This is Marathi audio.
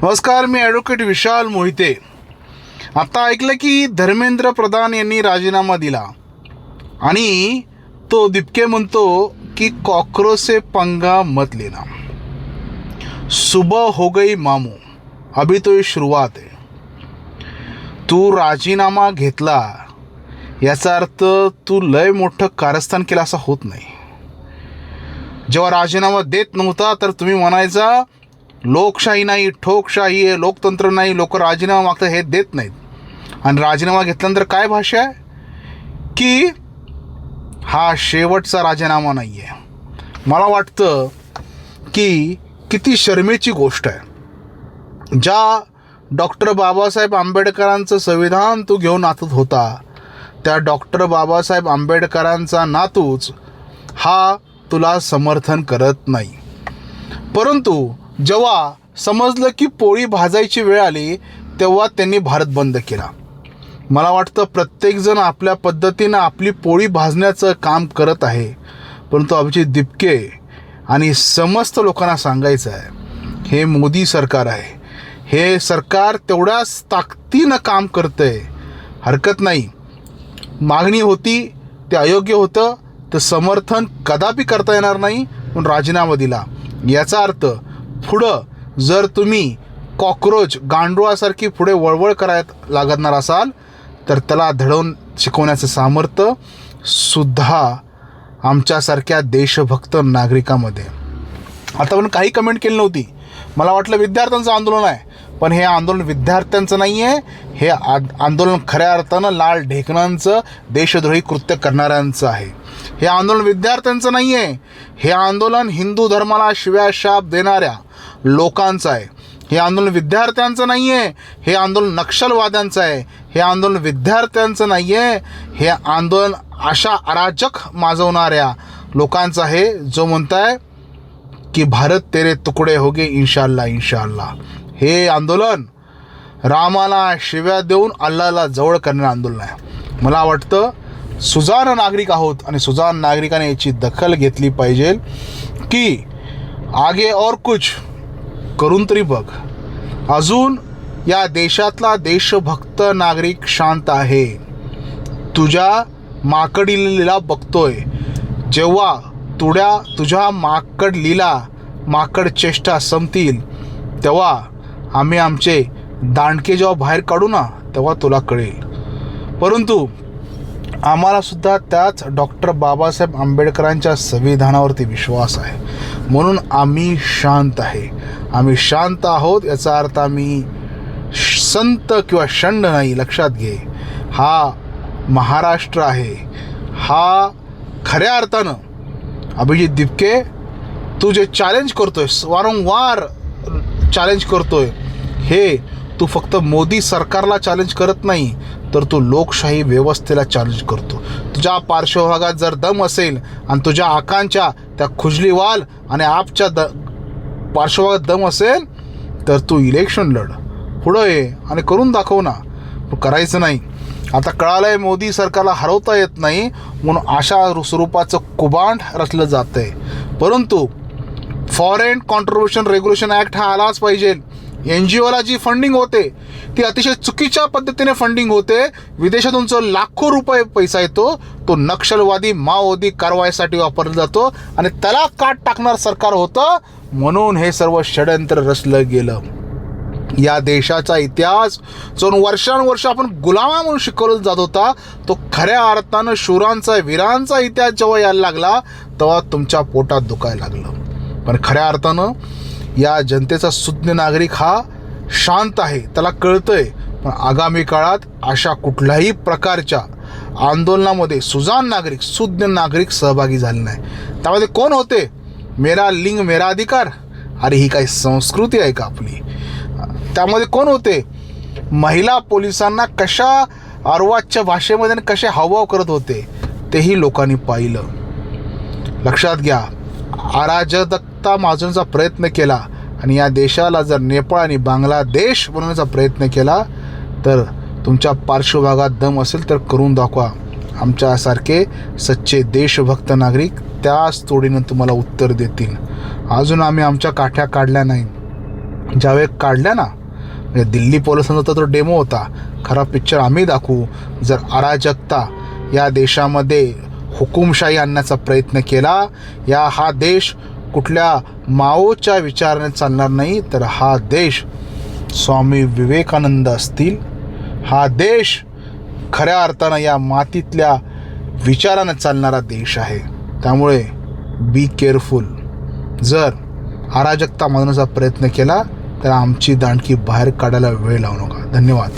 नमस्कार, मी ॲडव्होकेट विशाल मोहिते. आता ऐकलं की धर्मेंद्र प्रधान यांनी राजीनामा दिला आणि तो दिपके म्हणतो की कॉकरोच से पंगा मत लेना, सुबह हो गई मामू, अभी तो ये शुरुआत है. तू राजीनामा घेतला याचा अर्थ तू लय मोठं कारस्थान केलं असं होत नाही. जेव्हा राजीनामा देत नव्हता तर तुम्ही म्हणायचा लोकशाही नाही, ठोकशाही आहे, लोकतंत्र नाही, लोक राजीनामा मागतात, हे देत नाहीत. आणि राजीनामा घेतल्यानंतर काय भाषा आहे की हा शेवटचा राजीनामा नाही आहे. मला वाटतं की किती शर्मेची गोष्ट आहे. ज्या डॉक्टर बाबासाहेब आंबेडकरांचं संविधान तू घेऊन नाचत होता, त्या डॉक्टर बाबासाहेब आंबेडकरांचा नातूच हा तुला समर्थन करत नाही. परंतु जेव्हा समजलं की पोळी भाजायची वेळ आली तेव्हा त्यांनी भारत बंद केला. मला वाटतं प्रत्येकजण आपल्या पद्धतीनं आपली पोळी भाजण्याचं काम करत आहे. परंतु अभिजित दिपके आणि समस्त लोकांना सांगायचं आहे, हे मोदी सरकार आहे, हे सरकार तेवढ्याच ताकदीनं काम करतं आहे. हरकत नाही, मागणी होती ते अयोग्य होतं, तर समर्थन कदापि करता येणार नाही पण राजीनामा दिला. याचा अर्थ पुढं जर तुम्ही कॉकरोच गांडुळासारखी पुढे वळवळ करायला लागणार असाल तर त्याला धडवून शिकवण्याचं सामर्थ्य सुद्धा आमच्यासारख्या देशभक्त नागरिकांमध्ये. आता पण काही कमेंट केली नव्हती, मला वाटलं विद्यार्थ्यांचं आंदोलन आहे, पण हे आंदोलन विद्यार्थ्यांचं नाही आहे. हे आंदोलन खऱ्या अर्थानं लाल ढेकणांचं देशद्रोही कृत्य करणाऱ्यांचं आहे. हे आंदोलन विद्यार्थ्यांचं नाही आहे, हे आंदोलन हिंदू धर्माला शिव्याशाप देणाऱ्या लोकांचं आहे. हे आंदोलन विद्यार्थ्यांचं नाही आहे, हे आंदोलन नक्षलवाद्यांचं आहे. हे आंदोलन विद्यार्थ्यांचं नाही आहे, हे आंदोलन अशा अराजक माजवणाऱ्या लोकांचं आहे जो म्हणताय की भारत तेरे तुकडे होगे इंशाअल्लाह इंशाअल्लाह. हे आंदोलन रामाला शिव्या देऊन अल्लाला जवळ करणारं आंदोलन आहे. मला वाटतं सुजाण नागरिक आहोत आणि सुजाण नागरिकाने याची दखल घेतली पाहिजे की आगे और कुछ करून तरी बघ. अजून या देशातला देशभक्त नागरिक शांत आहे, तुझ्या माकडी लीला बघतोय. जेव्हा तुझ्या माकड लीला, माकड चेष्टा संपतील तेव्हा आम्ही आमचे दांडके जेव्हा बाहेर काढू ना तेव्हा तुला कळेल. परंतु आम्हालासुद्धा त्याच डॉक्टर बाबासाहेब आंबेडकरांच्या संविधानावरती विश्वास आहे, म्हणून आम्ही शांत आहे. आम्ही शांत आहोत याचा अर्थ आम्ही संत किंवा षंड नाही. लक्षात घे, हा महाराष्ट्र आहे. हा खऱ्या अर्थानं अभिजित दिपके तू जे चॅलेंज करतोय, वारंवार चॅलेंज करतोय, हे तू फक्त मोदी सरकारला चॅलेंज करत नाही तर तू लोकशाही व्यवस्थेला चॅलेंज करतो. तुझ्या पार्श्वभागात जर दम असेल आणि तुझ्या आकांच्या त्या खुजलीवाल आणि आपच्या पार्श्वभागात दम असेल तर तू इलेक्शन लढ, पुढं ये आणि करून दाखव ना. करायचं नाही. आता कळालं आहे मोदी सरकारला हरवता येत नाही म्हणून अशा स्वरूपाचं कुबांड रचलं जातं आहे. परंतु फॉरेन कॉन्ट्रिब्युशन रेग्युलेशन ॲक्ट हा आलाच पाहिजे. NGOला जी फंडिंग होते ती अतिशय चुकीच्या पद्धतीने फंडिंग होते. विदेशातून जो लाखो रुपये पैसा येतो तो नक्षलवादी माओवादी कारवाईसाठी वापरला जातो आणि त्याला काट टाकणार सरकार होतं, म्हणून हे सर्व षडयंत्र रचलं गेलं. या देशाचा इतिहास जो वर्षानुवर्ष आपण गुलामा म्हणून शिकवला जात होता तो खऱ्या अर्थानं शूरांचा वीरांचा इतिहास जेव्हा यायला लागला तेव्हा तुमच्या पोटात दुखायला लागलं. पण खऱ्या अर्थानं या जनतेचा सुज्ञ नागरिक हा शांत आहे, त्याला कळतंय. पण आगामी काळात अशा कुठल्याही प्रकारच्या आंदोलनामध्ये सुजाण नागरिक सुज्ञ नागरिक सहभागी झाले नाही. त्यामध्ये कोण होते? मेरा लिंग मेरा अधिकार, अरे ही काही संस्कृती आहे का आपली? त्यामध्ये कोण होते? महिला पोलिसांना कशा अर्वाच्य भाषेमध्ये कसे हावभाव करत होते तेही लोकांनी पाहिलं. लक्षात घ्या, अराजकता माजवण्याचा प्रयत्न केला आणि या देशाला जर नेपाळ आणि बांगलादेश बनवण्याचा प्रयत्न केला तर तुमच्या पार्श्वभागात दम असेल तर करून दाखवा. आमच्यासारखे सच्चे देशभक्त नागरिक त्याच तोडीनं तुम्हाला उत्तर देतील. अजून आम्ही आमच्या काठ्या काढल्या नाही. ज्यावेळी काढल्या ना, म्हणजे दिल्ली पोलिसांचा तो डेमो होता, खरा पिक्चर आम्ही दाखवू. जर अराजकता या देशामध्ये हुकुमशाही आणण्याचा प्रयत्न केला, हा देश कुठल्या माओच्या विचाराने चालणार नाही, तर हा देश स्वामी विवेकानंद असतील, हा देश खऱ्या अर्थानं या मातीतल्या विचारानं चालणारा देश आहे. त्यामुळे बी केअरफुल. जर अराजकता मानण्याचा प्रयत्न केला तर आमची दांडकी बाहेर काढायला वेळ लावू नका. धन्यवाद.